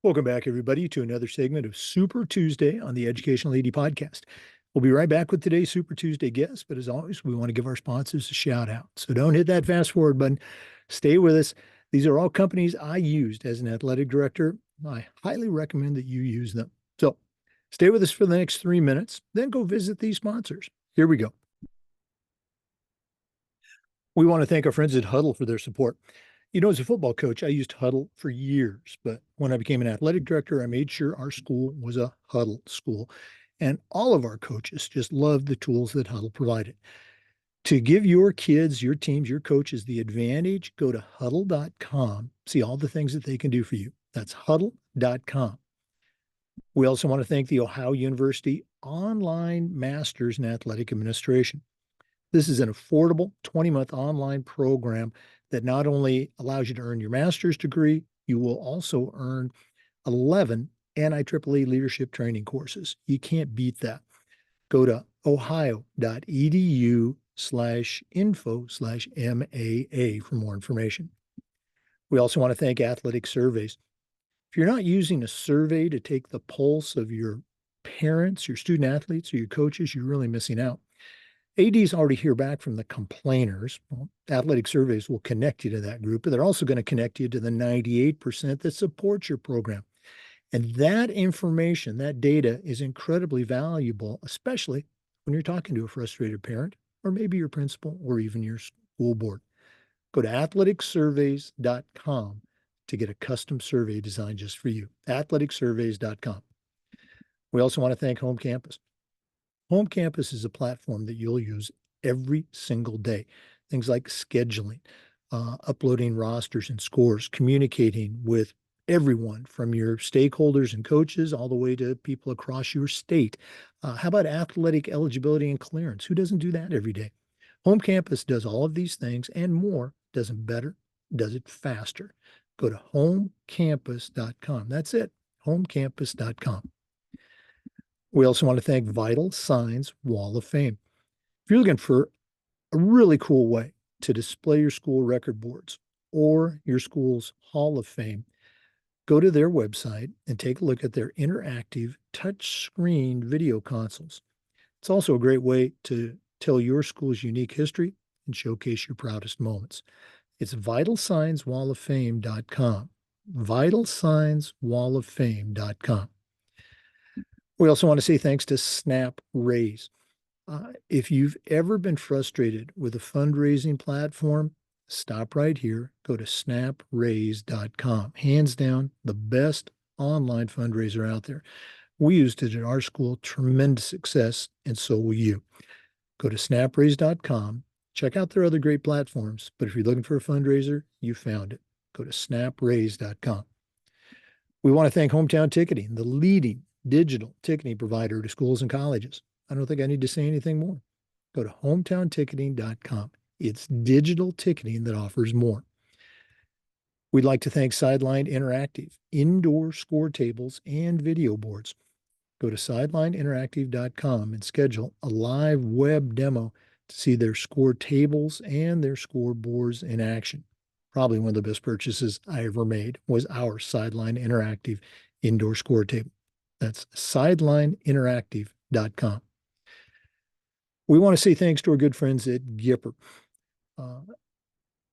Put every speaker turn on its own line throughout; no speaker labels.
Welcome back, everybody, to another segment of Super Tuesday on the Educational AD Podcast. We'll be right back with today's Super Tuesday guest, but as always, we want to give our sponsors a shout out. So don't hit that fast forward button. Stay with us. These are all companies I used as an athletic director. I highly recommend that you use them. So stay with us for the next 3 minutes, then go visit these sponsors. Here we go. We want to thank our friends at Huddle for their support. As a football coach, I used Huddle for years, but when I became an athletic director, I made sure our school was a Huddle school. And all of our coaches just loved the tools that Huddle provided. To give your kids, your teams, your coaches the advantage, go to huddle.com, see all the things that they can do for you. That's huddle.com. We also want to thank the Ohio University Online Masters in Athletic Administration. This is an affordable 20-month online program that not only allows you to earn your master's degree, you will also earn 11 NIAAA leadership training courses. You can't beat that. Go to ohio.edu/info/MAA for more information. We also want to thank Athletic Surveys. If you're not using a survey to take the pulse of your parents, your student athletes, or your coaches, you're really missing out. ADs already hear back from the complainers. Well, Athletic Surveys will connect you to that group, but they're also going to connect you to the 98% that support your program. And that information, that data is incredibly valuable, especially when you're talking to a frustrated parent or maybe your principal or even your school board. Go to athleticsurveys.com to get a custom survey designed just for you. athleticsurveys.com. We also want to thank Home Campus. Home Campus is a platform that you'll use every single day. Things like scheduling, uploading rosters and scores, communicating with everyone from your stakeholders and coaches all the way to people across your state. How about athletic eligibility and clearance? Who doesn't do that every day? Home Campus does all of these things and more, does it better, does it faster. Go to homecampus.com. That's it, homecampus.com. We also want to thank Vital Signs Wall of Fame. If you're looking for a really cool way to display your school record boards or your school's Hall of Fame, go to their website and take a look at their interactive touchscreen video consoles. It's also a great way to tell your school's unique history and showcase your proudest moments. It's vitalsignswalloffame.com. vitalsignswalloffame.com. We also want to say thanks to Snap Raise. If you've ever been frustrated with a fundraising platform, stop right here. Go to snapraise.com. Hands down, the best online fundraiser out there. We used it at our school, tremendous success, and so will you. Go to snapraise.com. Check out their other great platforms, but if you're looking for a fundraiser, you found it. Go to snapraise.com. We want to thank Hometown Ticketing, the leading digital ticketing provider to schools and colleges. I don't think I need to say anything more. Go to hometownticketing.com. It's digital ticketing that offers more. We'd like to thank Sideline Interactive, indoor score tables and video boards. Go to sidelineinteractive.com and schedule a live web demo to see their score tables and their scoreboards in action. Probably one of the best purchases I ever made was our Sideline Interactive indoor score table. That's sidelineinteractive.com. We want to say thanks to our good friends at Gipper.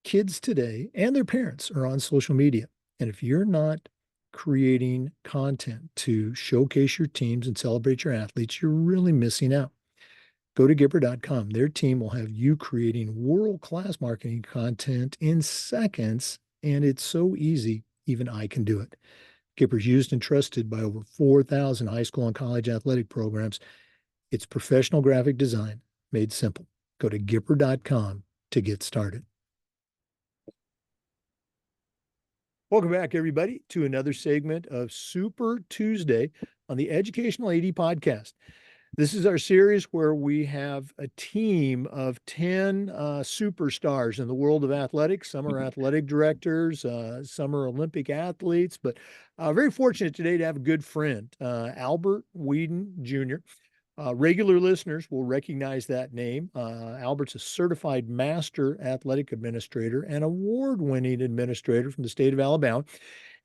Kids today and their parents are on social media. And if you're not creating content to showcase your teams and celebrate your athletes, you're really missing out. Go to Gipper.com. Their team will have you creating world-class marketing content in seconds, and it's so easy, even I can do it. Gipper's used and trusted by over 4,000 high school and college athletic programs. It's professional graphic design made simple. Go to Gipper.com to get started. Welcome back, everybody, to another segment of Super Tuesday on the Educational AD Podcast. This is our series where we have a team of 10 superstars in the world of athletics. Some are athletic directors, some are Olympic athletes, but very fortunate today to have a good friend, Albert Weeden Jr. Regular listeners will recognize that name. Albert's a certified master athletic administrator and award-winning administrator from the state of Alabama.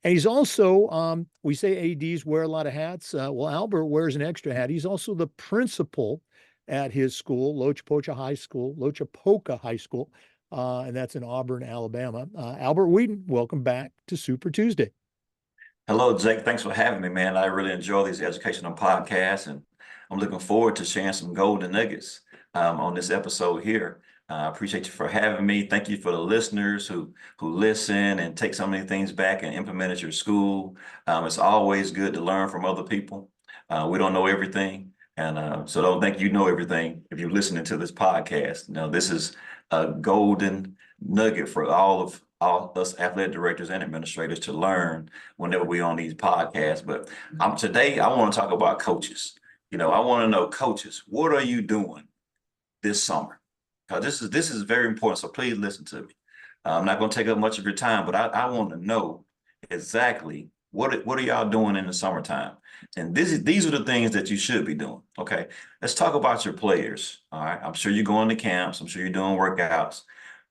And he's also, we say ADs wear a lot of hats. Well, Albert wears an extra hat. He's also the principal at his school, Loachapoka High School, and that's in Auburn, Alabama. Albert Weeden, welcome back to Super Tuesday.
Hello, Jake. Thanks for having me, man. I really enjoy these educational podcasts, and I'm looking forward to sharing some golden nuggets on this episode here. I appreciate you for having me. Thank you for the listeners who listen and take some of these things back and implement at your school. It's always good to learn from other people. We don't know everything, and so don't think you know everything if you're listening to this podcast. This is a golden nugget for all us athletic directors and administrators to learn whenever we're on these podcasts. But today I want to talk about coaches. I want to know, coaches, what are you doing this summer? Because this is very important. So please listen to me. I'm not going to take up much of your time, but I want to know exactly what are y'all doing in the summertime? And these are the things that you should be doing. Okay, let's talk about your players. All right, I'm sure you're going to camps. I'm sure you're doing workouts,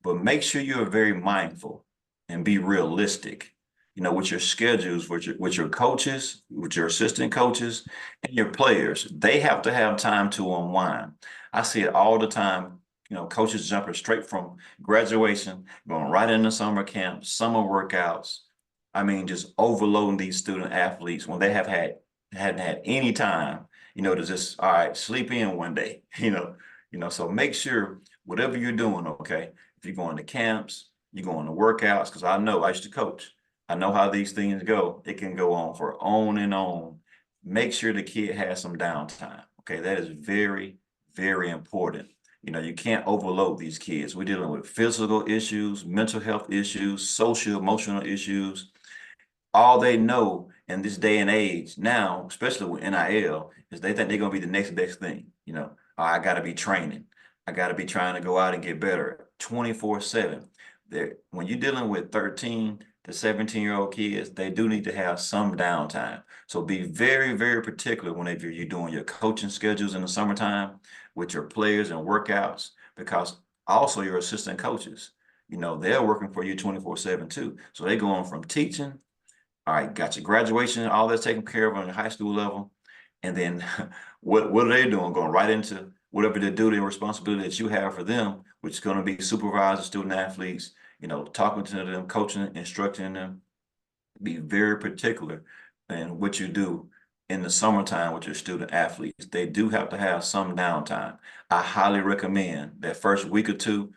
but make sure you're very mindful and be realistic. With your schedules, with your coaches, with your assistant coaches, and your players, they have to have time to unwind. I see it all the time. Coaches jumping straight from graduation, going right into summer camp, summer workouts. I mean, just overloading these student athletes when they hadn't had any time, to just all right, sleep in one day, So make sure whatever you're doing, okay, if you're going to camps, you're going to workouts, because I used to coach. I know how these things go. It can go on for on and on. Make sure the kid has some downtime. Okay, that is very, very important. You can't overload these kids. We're dealing with physical issues, mental health issues, social, emotional issues. All they know in this day and age now, especially with NIL, is they think they're going to be the next best thing. Oh, I got to be training. I got to be trying to go out and get better 24/7. When you're dealing with 13 to 17-year-old kids, they do need to have some downtime. So be very, very particular whenever you're doing your coaching schedules in the summertime with your players and workouts, because also your assistant coaches, they're working for you 24/7 too. So they're going from teaching. All right, got your graduation, all that's taken care of on the high school level. And then what are they doing? Going right into whatever the duty and responsibility that you have for them, which is going to be supervising student athletes, talking to them, coaching, instructing them. Be very particular in what you do in the summertime with your student athletes. They do have to have some downtime. I highly recommend that first week or two,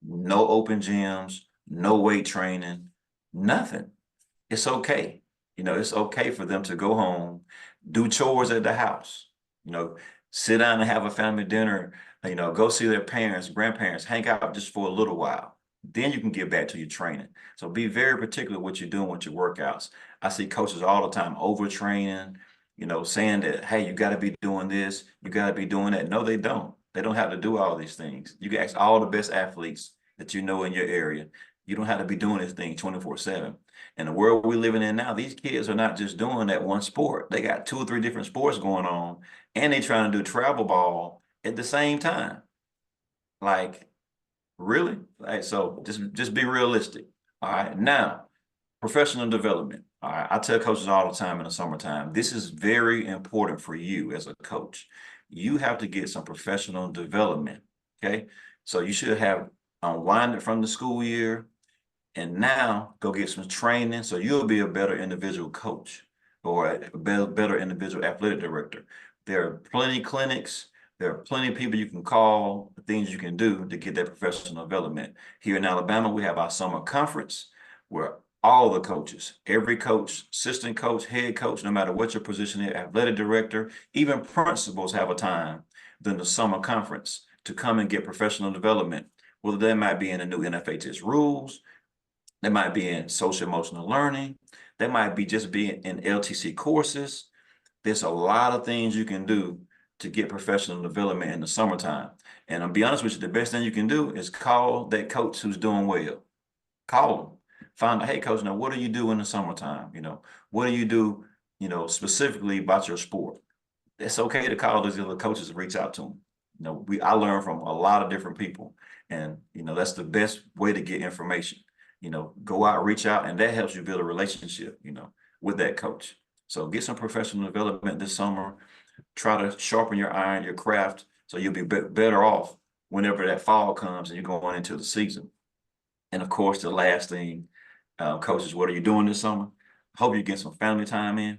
no open gyms, no weight training, nothing. It's okay. It's okay for them to go home, do chores at the house, you know, sit down and have a family dinner, go see their parents, grandparents, hang out just for a little while. Then you can get back to your training. So be very particular what you're doing with your workouts. I see coaches all the time overtraining, saying that, hey, you got to be doing this, you got to be doing that. No, they don't. They don't have to do all these things. You can ask all the best athletes that you know in your area. You don't have to be doing this thing 24/7. In the world we're living in now, these kids are not just doing that one sport. They got 2 or 3 different sports going on, and they trying to do travel ball at the same time. Like, really? Like, so just be realistic. All right. Now, professional development. All right. I tell coaches all the time in the summertime, this is very important for you as a coach. You have to get some professional development. Okay. So you should have unwinded from the school year, and now go get some training so you'll be a better individual coach or a better individual athletic director. There are plenty of clinics. There are plenty of people you can call, things you can do to get that professional development. Here in Alabama, we have our summer conference where all the coaches, every coach, assistant coach, head coach, no matter what your position is, athletic director, even principals have a time during the summer conference to come and get professional development. Whether that might be in the new NFHS rules, that might be in social emotional learning. That might be just being in LTC courses. There's a lot of things you can do to get professional development in the summertime. And I'll be honest with you, the best thing you can do is call that coach who's doing well. Call them. Find out, hey, coach, now what do you do in the summertime? What do you do, specifically about your sport? It's okay to call these other coaches and reach out to them. I learn from a lot of different people, and that's the best way to get information. go out, reach out, and that helps you build a relationship, with that coach. So get some professional development this summer. Try to sharpen your iron, your craft, so you'll be better off whenever that fall comes and you're going into the season. And of course, the last thing, coaches, what are you doing this summer? Hope you get some family time in.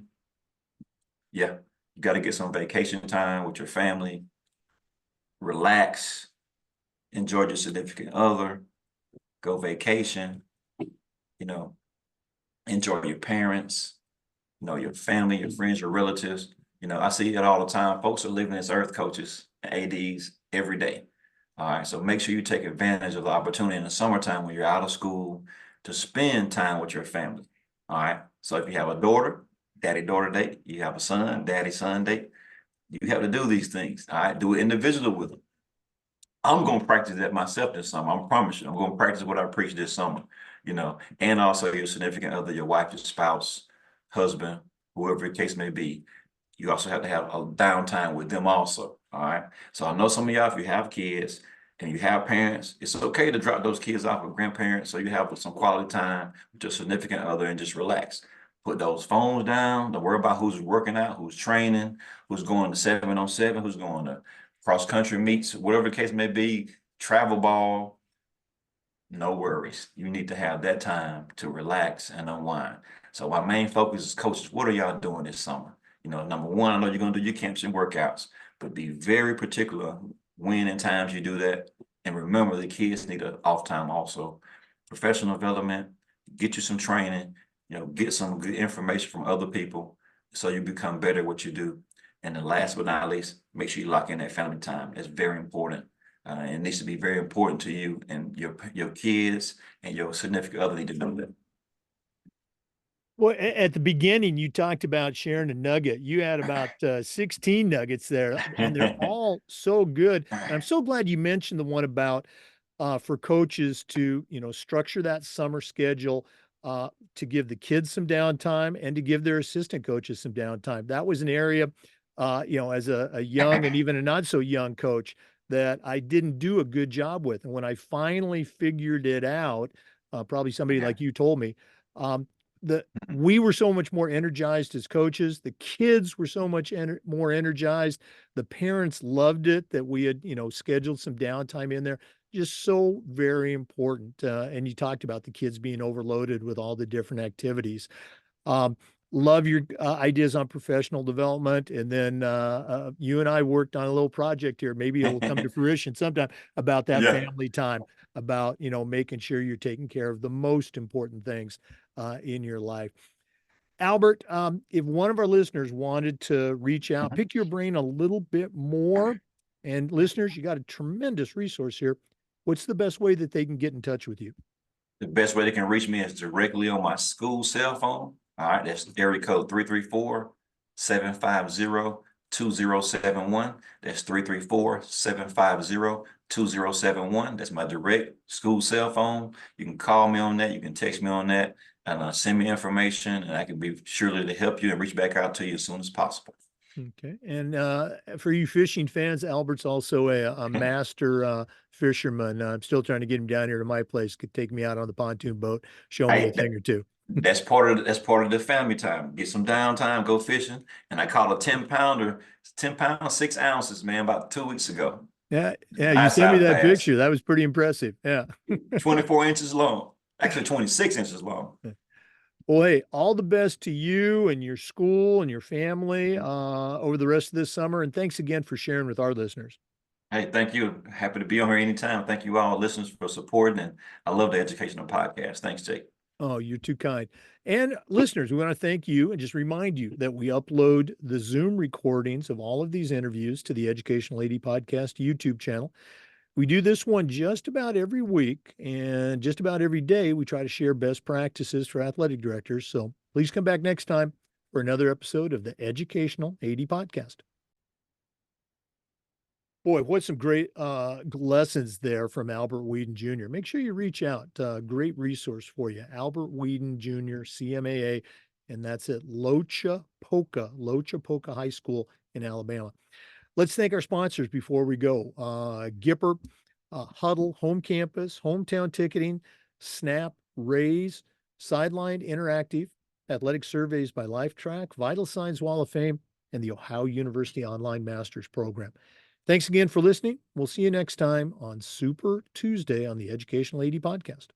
Yeah, you got to get some vacation time with your family, relax, enjoy your significant other, go vacation, you know, enjoy your parents, your family, your friends, your relatives. I see it all the time. Folks are living as earth coaches and ADs every day. All right. So make sure you take advantage of the opportunity in the summertime when you're out of school to spend time with your family. All right. So if you have a daughter, daddy-daughter date, you have a son, daddy-son date, you have to do these things. All right. Do it individually with them. I'm going to practice that myself this summer. I promise you. I'm going to practice what I preach this summer, and also your significant other, your wife, your spouse, husband, whoever the case may be. You also have to have a downtime with them also. All right. So I know some of y'all, if you have kids and you have parents, it's okay to drop those kids off with grandparents so you have some quality time with your significant other and just relax. Put those phones down. Don't worry about who's working out, who's training, who's going to 7-on-7, who's going to cross country meets, whatever the case may be, travel ball. No worries. You need to have that time to relax and unwind. So my main focus is, coaches, what are y'all doing this summer? Number one, I know you're going to do your camps and workouts, but be very particular when and times you do that. And remember, the kids need an off time also. Professional development, get you some training, get some good information from other people so you become better at what you do. And then last but not least, make sure you lock in that family time. It's very important. It needs to be very important to you, and your kids and your significant other need to know that.
Well, at the beginning, you talked about sharing a nugget. You had about 16 nuggets there, and they're all so good. And I'm so glad you mentioned the one about for coaches to, structure that summer schedule to give the kids some downtime and to give their assistant coaches some downtime. That was an area, as a young and even a not so young coach that I didn't do a good job with. And when I finally figured it out, probably somebody
Yeah.
like you told me, that we were so much more energized as coaches. The kids were so much more energized. The parents loved it that we had, scheduled some downtime in there. Just so very important. And you talked about the kids being overloaded with all the different activities. Um, love your ideas on professional development. And then you and I worked on a little project here. Maybe it'll come to fruition sometime about that
Yeah.
family time, about, making sure you're taking care of the most important things in your life. Albert, if one of our listeners wanted to reach out,
Mhm.
pick your brain a little bit more, and listeners, you got a tremendous resource here. What's the best way that they can get in touch with you?
The best way they can reach me is directly on my school cell phone. All right, that's area code 334-750-2071. That's 334-750-2071. That's my direct school cell phone. You can call me on that. You can text me on that, and send me information, and I can be surely to help you and reach back out to you as soon as possible.
Okay. And for you fishing fans, Albert's also a master fisherman. I'm still trying to get him down here to my place. Could take me out on the pontoon boat, show me a
Hey,
thing or two.
that's part of the family time. Get some downtime, go fishing. And I caught a 10-pounder, 10 pounds, 6 ounces, man, about 2 weeks ago.
Yeah, yeah. You
Nice
sent me
side of
that
bass.
picture. That was pretty impressive. Yeah.
24 inches long. Actually 26 inches long.
Well, hey, all the best to you and your school and your family over the rest of this summer. And thanks again for sharing with our listeners.
Hey, thank you. Happy to be on here anytime. Thank you all listeners for supporting, and I love the educational podcast. Thanks, Jake.
Oh, you're too kind. And listeners, we want to thank you and just remind you that we upload the Zoom recordings of all of these interviews to the Educational AD Podcast YouTube channel. We do this one just about every week, and just about every day we try to share best practices for athletic directors. So please come back next time for another episode of the Educational AD Podcast. Boy, what some great lessons there from Albert Weeden Jr. Make sure you reach out. Great resource for you. Albert Weeden Jr., CMAA, and that's at Loachapoka High School in Alabama. Let's thank our sponsors before we go. Gipper, Huddle, Home Campus, Hometown Ticketing, Snap, Ray's Sidelined Interactive Athletic Surveys by LifeTrack, Vital Signs Wall of Fame, and the Ohio University Online Masters Program. Thanks again for listening. We'll see you next time on Super Tuesday on the Educational AD Podcast.